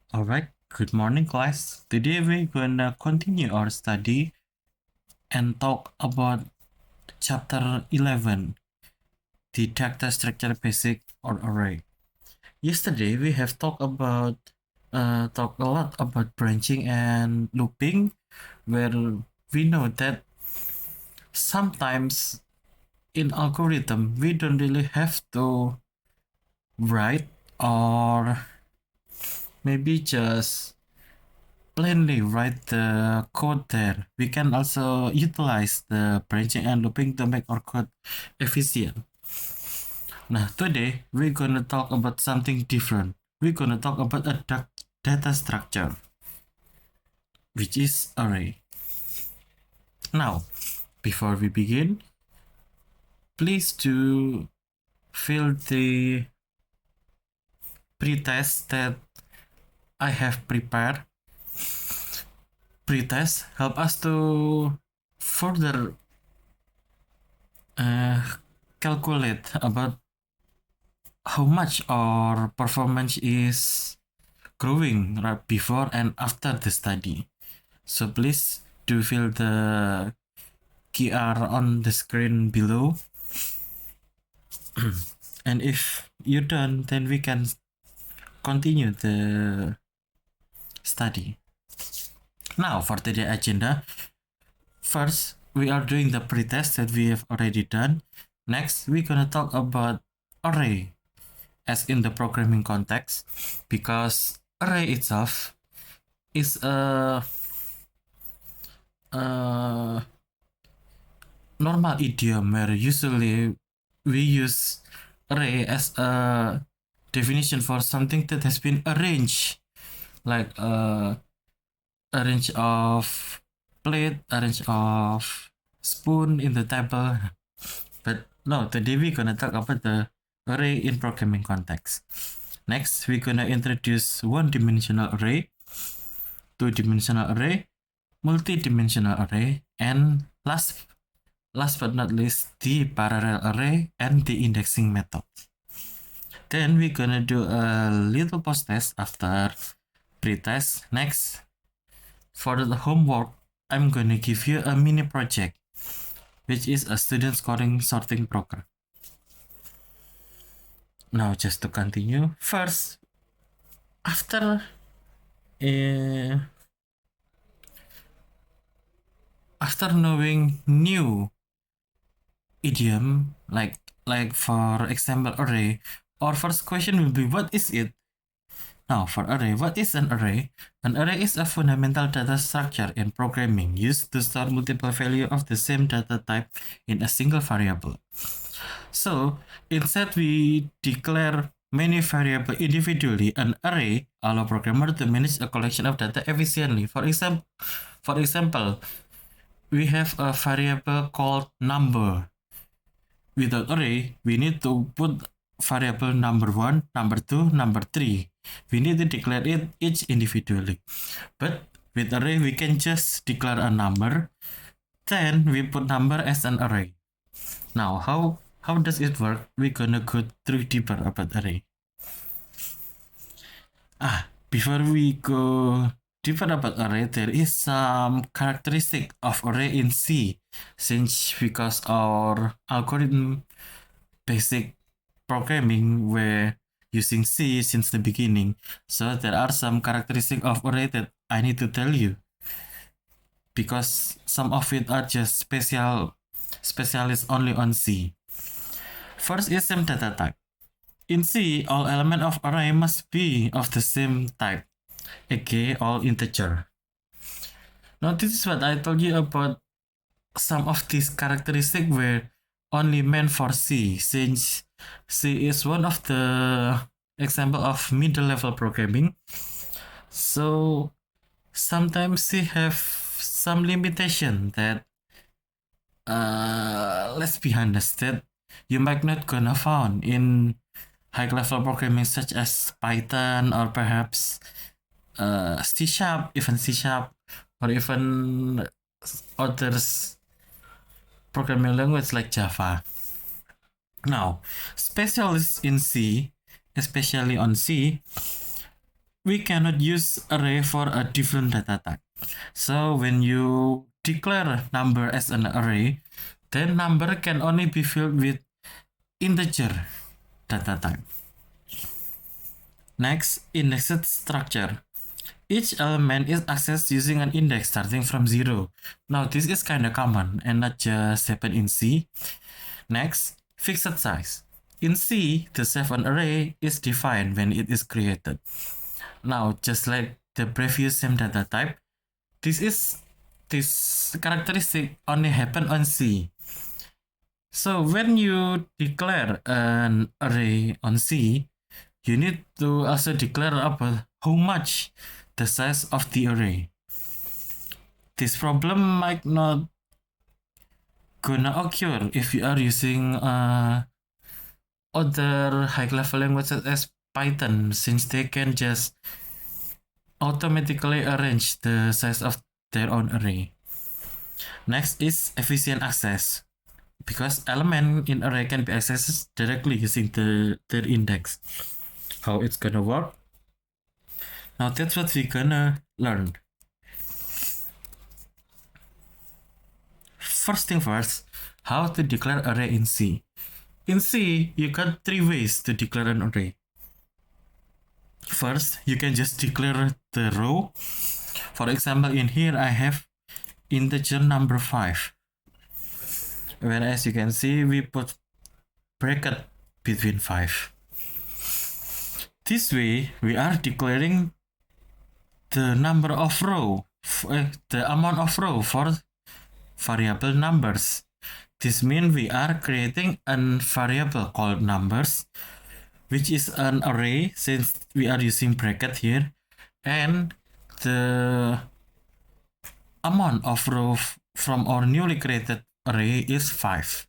Alright, good morning class. Today we're gonna continue our study and talk about chapter 11, the data structure basic or array. Yesterday we have talked a lot about branching and looping, where we know that sometimes in algorithm we don't really have to write or maybe just plainly write the code there. We can also utilize the branching and looping to make our code efficient. Now, today we're gonna talk about something different. We're gonna talk about a data structure, which is array. Now, before we begin, please do fill the pretest that I have prepared. Pretest help us to further calculate about how much our performance is growing right before and after the study. So please do fill the QR on the screen below. And if you're done, then we can continue the study. Now for today's agenda, first we are doing the pretest that we have already done. Next, we're gonna talk about array as in the programming context, because array itself is a normal idiom where usually we use array as a definition for something that has been arranged, like a range of plate, a range of spoon in the table. But no, today we're gonna talk about the array in programming context. Next, we're gonna introduce one-dimensional array, two-dimensional array, multi-dimensional array, and last but not least, the parallel array and the indexing method. Then we're gonna do a little post test after pretest. Next, for the homework, I'm gonna give you a mini project, which is a student scoring sorting program. Now, just to continue, first, after knowing new idiom, like for example array, our first question will be, what is it? Now for array, what is an array? An array is a fundamental data structure in programming used to store multiple values of the same data type in a single variable. So instead we declare many variables individually. An array allows programmer to manage a collection of data efficiently. For example, we have a variable called number. Without array, we need to put variable number 1, number 2, number 3. We need to declare it each individually. But with array, we can just declare a number, then we put number as an array. Now, how does it work? We're gonna go through deeper about array. Before we go deeper about array, there is some characteristic of array in C, since because our algorithm basic programming were using C since the beginning. So there are some characteristics of array that I need to tell you, because some of it are just specialists only on C. First is same data type. In C, all elements of array must be of the same type, aka all integer. Now this is what I told you about. Some of these characteristics were only meant for C, since C is one of the example of middle level programming. So sometimes C have some limitation that let's be honest, that you might not gonna found in high level programming such as Python or perhaps C Sharp, even C Sharp, or even others programming language like Java. Now, specialists in C, especially on C, we cannot use array for a different data type. So when you declare number as an array, then number can only be filled with integer data type. Next, indexed structure. Each element is accessed using an index starting from 0. Now this is kinda common and not just happen in C. Next, fixed size. In C, the self an array is defined when it is created. Now, just like the previous same data type, this characteristic only happen on C. So when you declare an array on C, you need to also declare about how much the size of the array. This problem might not gonna occur if you are using other high-level languages as Python, since they can just automatically arrange the size of their own array. Next is efficient access, because element in array can be accessed directly using their index. How it's gonna work? Now that's what we're gonna learn. First thing first, how to declare array in C. In C, you got 3 ways to declare an array. First, you can just declare the row. For example, in here I have integer number 5. When as you can see, we put bracket between 5. This way, we are declaring the number of row, the amount of row for variable numbers. This means we are creating a variable called numbers, which is an array since we are using bracket here, and the amount of row from our newly created array is 5.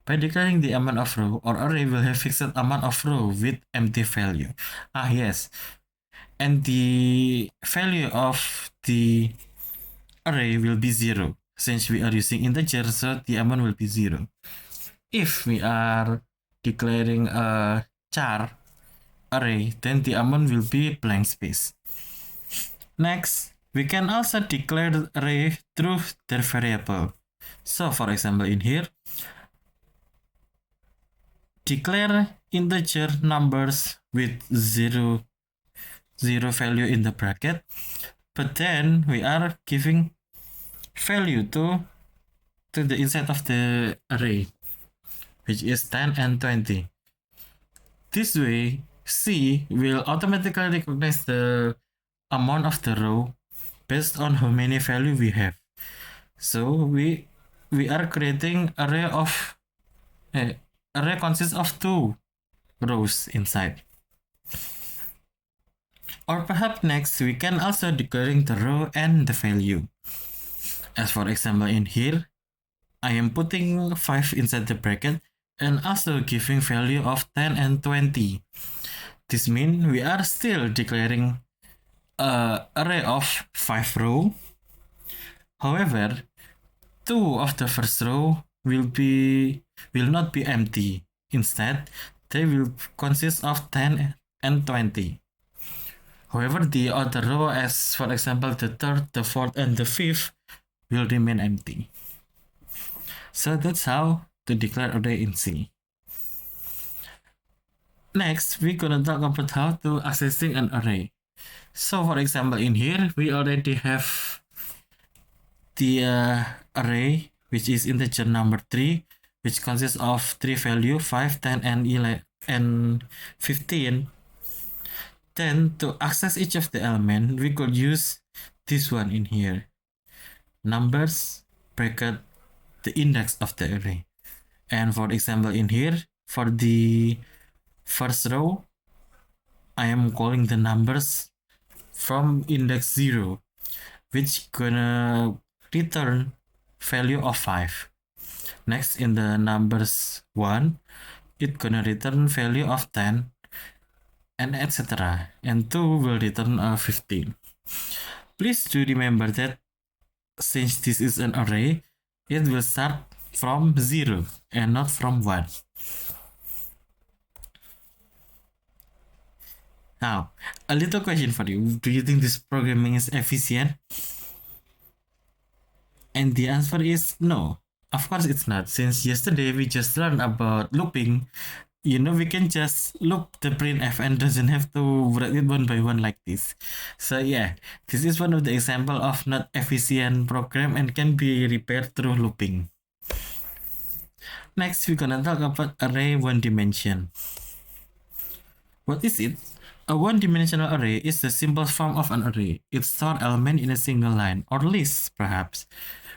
By declaring the amount of row, our array will have fixed amount of row with empty value. Yes, and the value of the array will be 0. Since we are using integer, so the amount will be 0. If we are declaring a char array, then the amount will be blank space. Next, we can also declare the array through their variable. So for example, in here, declare integer numbers with 0 value in the bracket, but then we are giving value to the inside of the array, which is 10 and 20. This way, C will automatically recognize the amount of the row based on how many value we have. So we are creating array consists of 2 rows inside. Or perhaps next, we can also declaring the row and the value. As for example, in here, I am putting 5 inside the bracket and also giving value of 10 and 20. This means we are still declaring an array of 5 row. However, 2 of the first row will not be empty. Instead, they will consist of 10 and 20. However, the other row, as for example the third, the fourth, and the fifth, will remain empty. So that's how to declare array in C. Next, we're gonna talk about how to accessing an array. So for example, in here, we already have the array, which is integer number 3, which consists of 3 value, 5, 10, and 11, and 15. Then to access each of the element, we could use this one in here. Numbers bracket the index of the array. And for example, in here, for the first row, I am calling the numbers from index 0, which gonna return value of 5. Next, in the numbers 1, it gonna return value of 10, and etc. And 2 will return 15. Please do remember that since this is an array, it will start from 0 and not from 1. Now, a little question for you. Do you think this programming is efficient? And the answer is no. Of course it's not. Since yesterday we just learned about looping, we can just loop the printf and doesn't have to write it one by one like this. So yeah, this is one of the example of not efficient program and can be repaired through looping. Next, we're gonna talk about array one dimension. What is it? A one-dimensional array is the simplest form of an array. It stores elements in a single line, or list perhaps,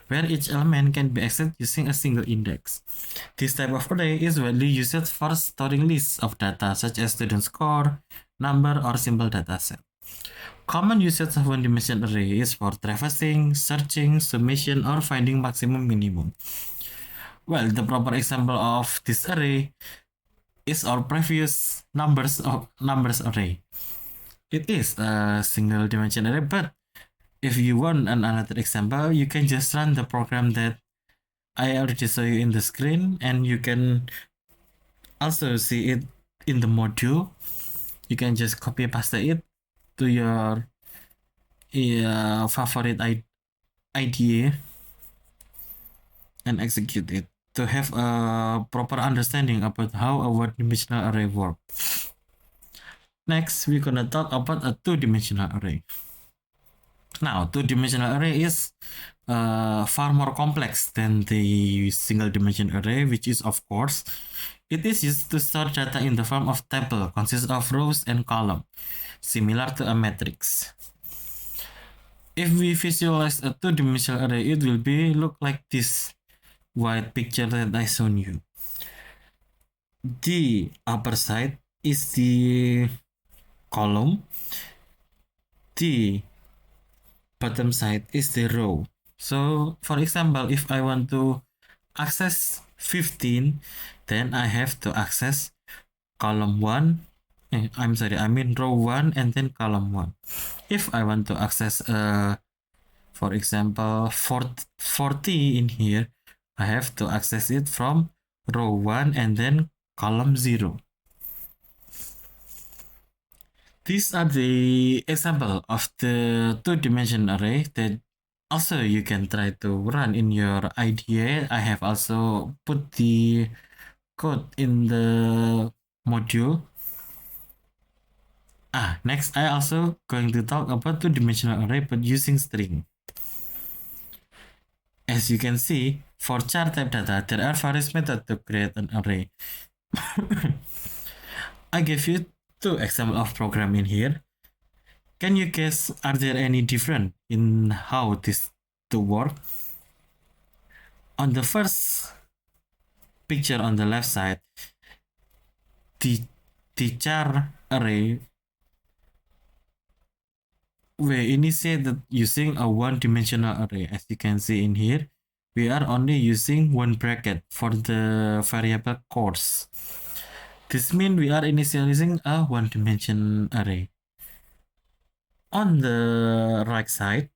where each element can be accessed using a single index. This type of array is widely used for storing lists of data such as student score, number, or simple dataset. Common usage of one-dimensional array is for traversing, searching, summation, or finding maximum minimum. Well, the proper example of this array is our previous numbers array. It is a single dimension array, but if you want another example, you can just run the program that I already show you in the screen, and you can also see it in the module. You can just copy paste it to your favorite IDE and execute it to have a proper understanding about how a one-dimensional array works. Next, we're gonna talk about a two-dimensional array. Now, two-dimensional array is far more complex than the single-dimension array, which is, of course, it is used to store data in the form of table, consists of rows and columns, similar to a matrix. If we visualize a two-dimensional array, it will look like this white picture that I shown you. The upper side is the column, the bottom side is the row. So for example, if I want to access 15, then I have to access column 1, row 1 and then column 1. If I want to access for example 40 in here, I have to access it from row 1 and then column 0. These are the example of the two-dimension array that also you can try to run in your IDE. I have also put the code in the module. Next, I also going to talk about two-dimensional array but using string. As you can see, for char type data, there are various methods to create an array. I gave you two examples of program in here. Can you guess, are there any different in how this to work? On the first picture on the left side, the char array we initiated using a one-dimensional array. As you can see in here, we are only using one bracket for the variable course. This means we are initializing a one-dimension array. On the right side,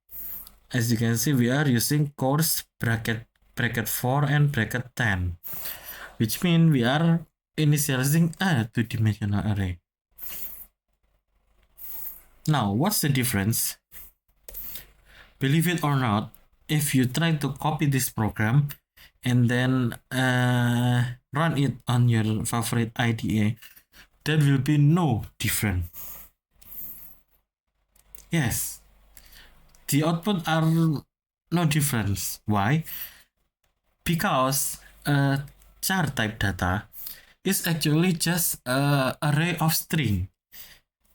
as you can see, we are using course bracket 4 and bracket 10, which means we are initializing a two-dimensional array. Now, what's the difference? Believe it or not, if you try to copy this program and then run it on your favorite IDE, there will be no difference. Yes, the output are no difference. Why? Because char type data is actually just an array of string.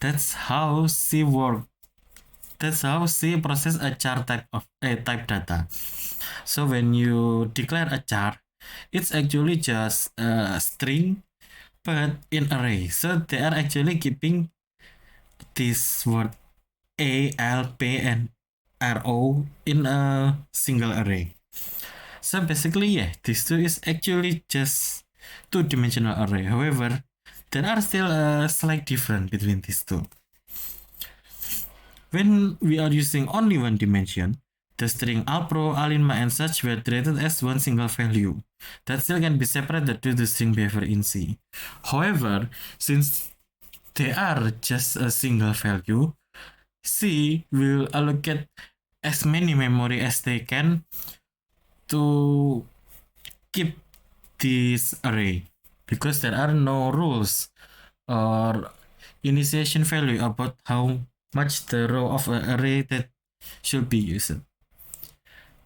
That's how C work. That's how C process a char type of type data. So when you declare a char, it's actually just a string but in array. So they are actually keeping this word A, L, P, and RO in a single array. So basically, yeah, this two is actually just two-dimensional array. However, there are still a slight difference between these two. When we are using only one dimension, the string alpro, alinma, and such were treated as one single value that still can be separated due to string behavior in C. However, since they are just a single value, C will allocate as many memory as they can to keep this array, because there are no rules or initiation value about how much the row of an array that should be used.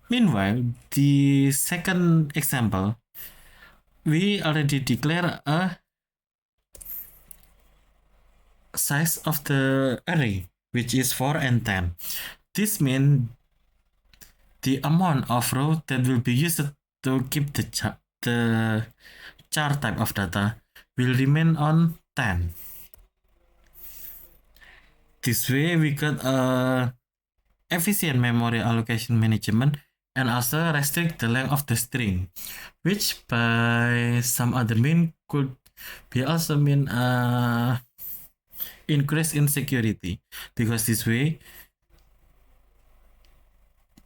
Meanwhile, the second example, we already declare a size of the array, which is 4 and 10. This means the amount of row that will be used to keep the char type of data will remain on 10. This way we got a efficient memory allocation management and also restrict the length of the string, which by some other mean could be also mean increase in security, because this way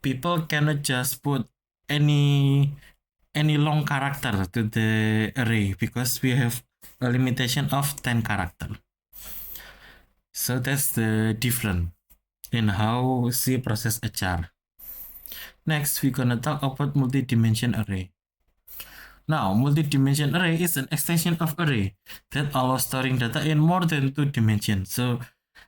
people cannot just put any long character to the array, because we have a limitation of 10 character. So that's the difference in how C process a char. Next, we're gonna talk about multi-dimension array. Now, multi-dimension array is an extension of array that allows storing data in more than 2 dimensions. So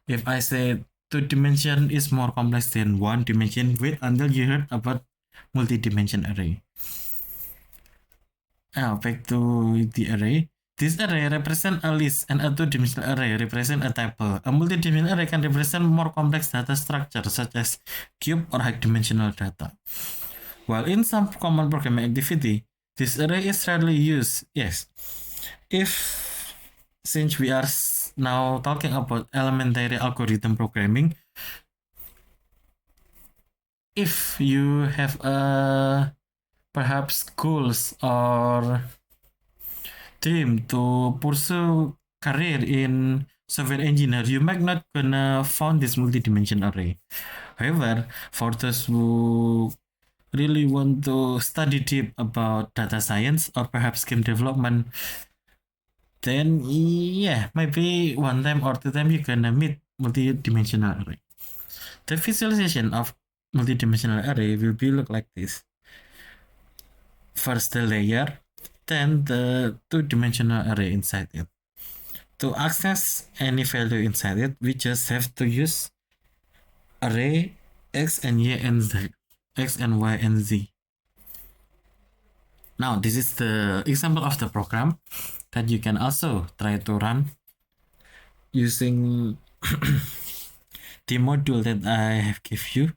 if I say 2 dimension is more complex than 1 dimension, wait until you heard about multi-dimension array. Now back to the array. This array represents a list and a 2-dimensional array represents a table. A multi-dimensional array can represent more complex data structures such as cube or high-dimensional data. While in some common programming activity, this array is rarely used. Yes, since we are now talking about elementary algorithm programming, if you have perhaps goals or dream to pursue career in software engineer, you might not gonna found this multi-dimension array. However, for those who really want to study deep about data science or perhaps game development, then yeah, maybe one time or two time you're gonna meet multi-dimensional array. The visualization of multi-dimensional array will be look like this. First the layer, then the 2-dimensional array inside it. To access any value inside it, we just have to use array x and y and z, x and y and z. Now this is the example of the program that you can also try to run using the module that I have give you.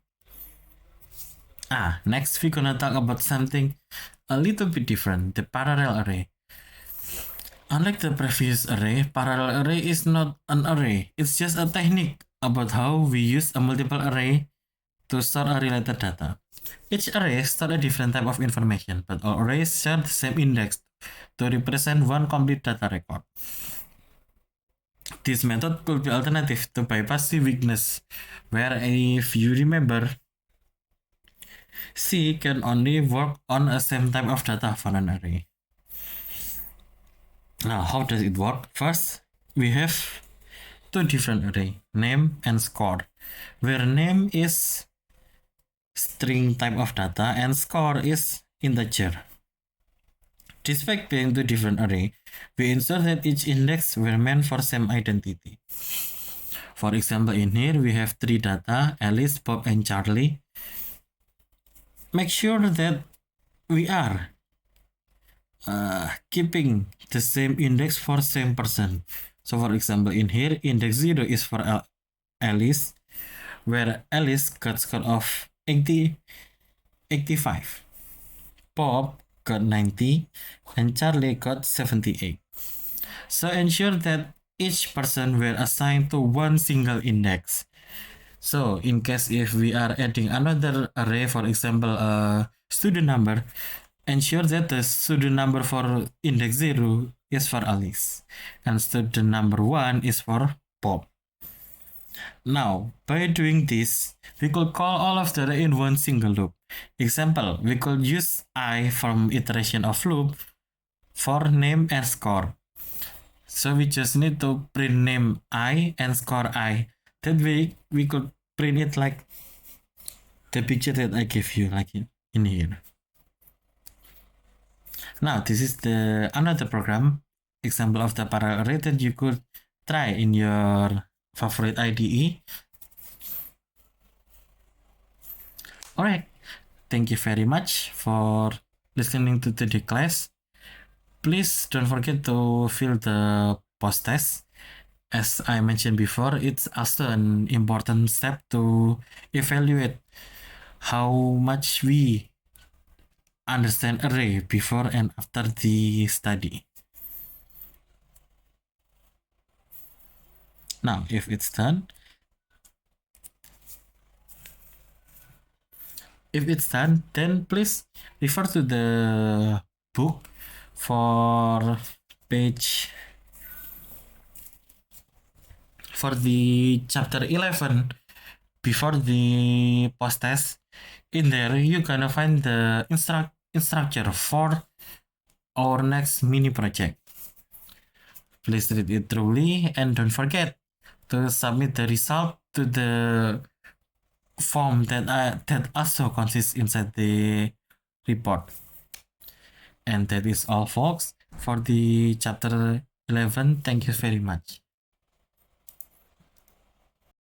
Next we're gonna talk about something a little bit different, the parallel array. Unlike the previous array, parallel array is not an array. It's just a technique about how we use a multiple array to store a related data. Each array stores a different type of information, but all arrays share the same index to represent one complete data record. This method could be alternative to bypass the weakness, where if you remember, C can only work on a same type of data for an array. Now, how does it work? First, we have two different arrays, name and score, where name is string type of data and score is integer. Despite being two different arrays, we ensure that each index were meant for same identity. For example, in here we have three data, Alice, Bob, and Charlie. Make sure that we are keeping the same index for same person. So for example, in here, index 0 is for Alice, where Alice got score of 85. Bob got 90 and Charlie got 78. So ensure that each person were assigned to one single index. So in case if we are adding another array, for example, a student number, ensure that the student number for index 0 is for Alice and student number 1 is for Bob. Now, by doing this, we could call all of the array in one single loop. Example, we could use I from iteration of loop for name and score. So we just need to print name I and score I. That way we could print it like the picture that I gave you, like in here. Now this is the another program example of the parallel array that you could try in your favorite IDE. Alright, thank you very much for listening to the class. Please don't forget to fill the post test. As I mentioned before, it's also an important step to evaluate how much we understand array before and after the study. Now, if it's done, then please refer to the book for page for the chapter 11 before the post test. In there, you're gonna find the instructor for our next mini project. Please read it thoroughly and don't forget to submit the result to the form that also consists inside the report. And that is all, folks, for the chapter 11. Thank you very much.